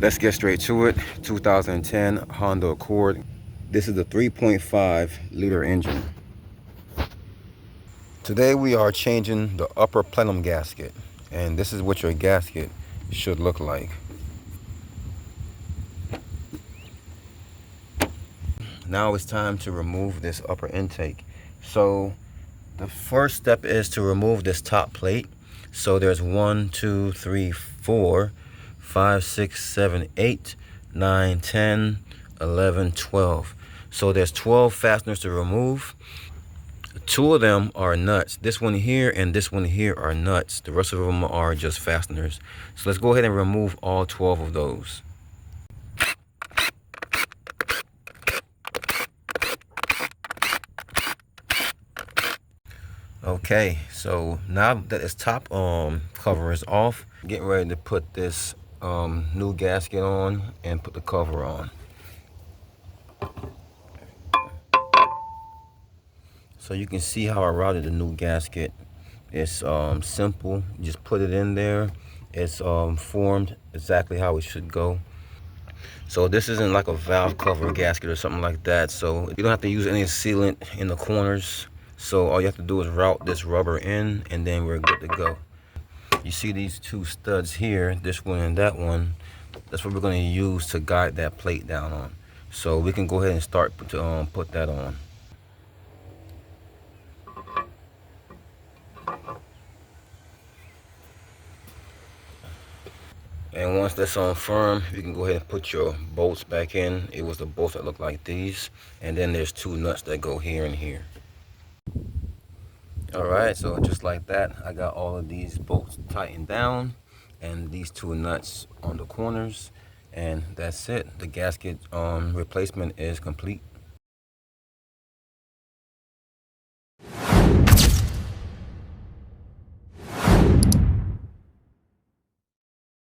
Let's get straight to it. 2010 Honda Accord. This is the 3.5-liter engine. Today we are changing the upper plenum gasket, and this is what your gasket should look like. Now it's time to remove this upper intake. So the first step is to remove this top plate. So there's 1, 2, 3, 4, 5, 6, 7, 8, 9, 10, 11, 12. So there's 12 fasteners to remove. 2 of them are nuts. This one here and this one here are nuts. The rest of them are just fasteners. So let's go ahead and remove all 12 of those. Okay, so now that its top cover is off, get ready to put this new gasket on and put the cover on. So you can see how I routed the new gasket. It's simple. You just put it in there. It's formed exactly how it should go. So this isn't like a valve cover gasket or something like that. So you don't have to use any sealant in the corners. So all you have to do is route this rubber in, and then we're good to go. You see these 2 studs here, this one and that one. That's what we're going to use to guide that plate down on. So we can go ahead and start to put that on. And once that's on firm, you can go ahead and put your bolts back in. It was the bolts that look like these. And then there's 2 nuts that go here and here. Alright, so just like that, I got all of these bolts tightened down and these 2 nuts on the corners, and that's it. The gasket replacement is complete.